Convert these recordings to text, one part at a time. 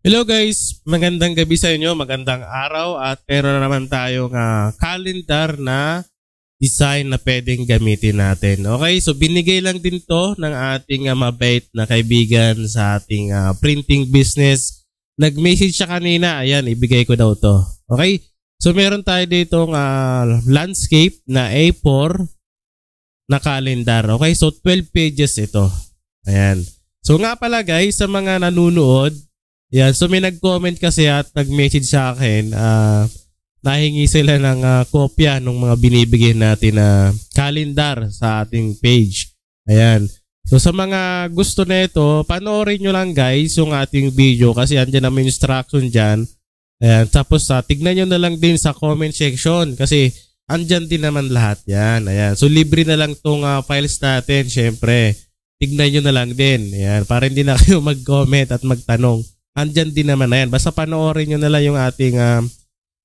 Hello guys, magandang gabi sa inyo, magandang araw at meron na naman tayong calendar na design na pwedeng gamitin natin. Okay, so binigay lang din to ng ating mabait na kaibigan sa ating printing business. Nag-message siya kanina, ayan, ibigay ko daw to. Okay, so meron tayo ditong landscape na A4 na calendar. Okay, so 12 pages ito. Ayan. So nga pala guys, sa mga nanunood, yan, so may nag-comment kasi at nag-message sa akin, nahingi sila ng kopya ng mga binibigay natin na calendar sa ating page. Ayan. So sa mga gusto na ito, panoorin nyo lang guys yung ating video kasi andyan naman yung instruction dyan. Ayan. Tapos tignan nyo na lang din sa comment section kasi andyan din naman lahat yan. Ayan. So libre na lang tong files natin, syempre. Tignan nyo na lang din. Ayan. Para hindi na kayo mag-comment at magtanong. Andyan din naman na yan. Basta panoorin nyo na lang yung ating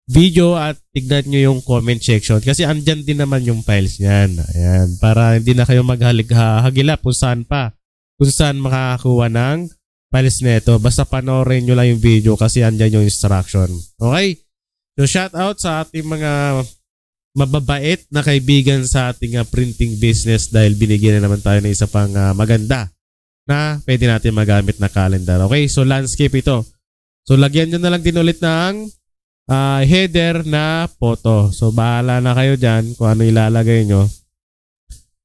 video at tignan nyo yung comment section. Kasi andyan din naman yung files nyan. Ayan. Para hindi na kayo maghagilap kung saan pa. Kung saan makakakuha ng files na ito. Basta panoorin nyo lang yung video kasi andyan yung instruction. Okay? So shout out sa ating mga mababait na kaibigan sa ating printing business dahil binigyan na naman tayo ng isa pang maganda na pwede natin magamit na calendar. Okay, so landscape ito. So lagyan nyo na lang din ulit ng header na photo. So bahala na kayo dyan kung ano ilalagay nyo.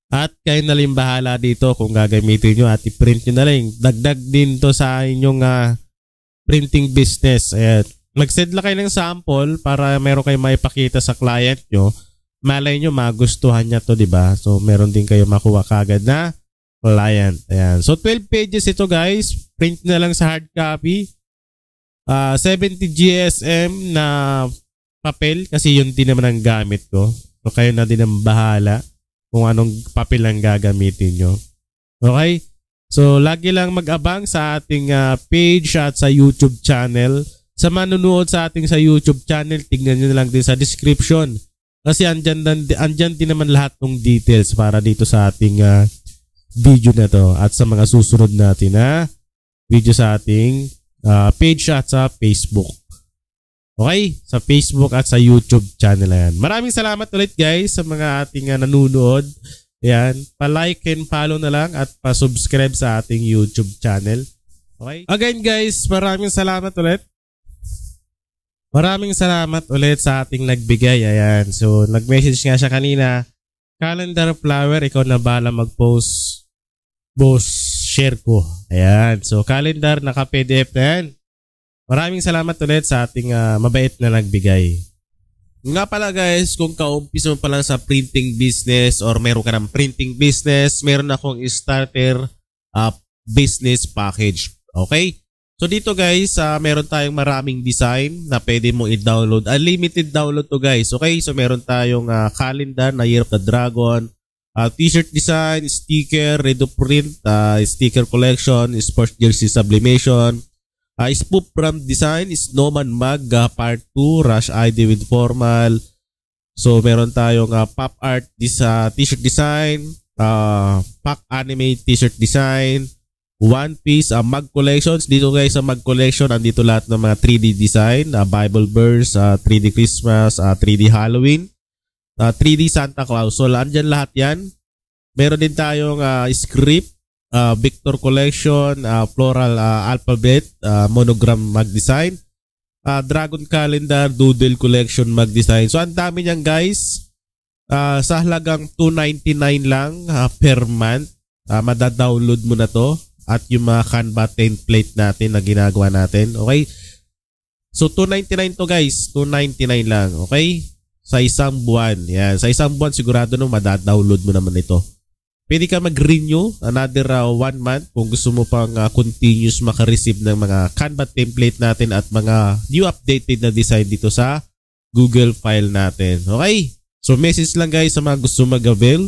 At kayo na rin bahala dito kung gagamitin nyo at i-print nyo na lang. Dagdag din to sa inyong printing business. Ayan. Mag-send lang kayo ng sample para meron kayo maipakita sa client nyo. Malay nyo magustuhan niya to, diba? So meron din kayo makuha kagad na client. Ayan. So 12 pages ito guys. Print na lang sa hard copy. 70 GSM na papel kasi yun din naman ang gamit ko. So kayo na din ang bahala kung anong papel ang gagamitin nyo. Okay? So lagi lang mag-abang sa ating page at sa YouTube channel. Sa manunood sa ating sa YouTube channel, tignan nyo na lang din sa description. Kasi andyan din naman lahat ng details para dito sa ating video na to at sa mga susunod natin na video sa ating page at sa Facebook. Okay? Sa Facebook at sa YouTube channel yan. Maraming salamat ulit guys sa mga ating nanunood. Ayan. Pa-like and follow na lang at pa-subscribe sa ating YouTube channel. Okay? Again guys, maraming salamat ulit. Maraming salamat ulit sa ating nagbigay. Ayan. So, nag-message nga siya kanina. Calendar flower, ikaw na bahala mag-post. Boss, share ko. Ayan. So, calendar naka-PDF na yan. Maraming salamat ulit sa ating mabait na nagbigay. Nga pala guys, kung kaumpisa mo pa lang sa printing business or meron ka ng printing business, meron akong starter business package. Okay? So dito guys, meron tayong maraming design na pwede mo i-download. Unlimited download to guys. Okay? So meron tayong calendar na Year of the Dragon, t-shirt design, sticker, ready to print, sticker collection, sports jersey sublimation, spoof brand design, snowman mug, part 2, rush ID with formal. So meron tayong pop art t-shirt design, pack anime t-shirt design, One Piece mug collections. Dito guys sa mug collection, andito lahat ng mga 3D design, Bible verse, 3D Christmas, 3D Halloween, 3D Santa Claus. So andyan lahat yan. Meron din tayong script, Victor collection, floral alphabet, monogram mug design, dragon calendar, doodle collection mug design. So ang dami niyan guys. Sa halagang $2.99 lang per month, madadownload mo na to at yung mga Canva template natin na ginagawa natin. Okay? So $2.99 to guys, $2.99 lang. Okay? Sa isang buwan. Yan. Sa isang buwan sigurado no madadownload mo naman ito. Pwede ka mag-renew another 1 month kung gusto mo pang continuous makareceive ng mga Canva template natin at mga new updated na design dito sa Google file natin. Okay? So message lang guys sa mga gusto mag-avail.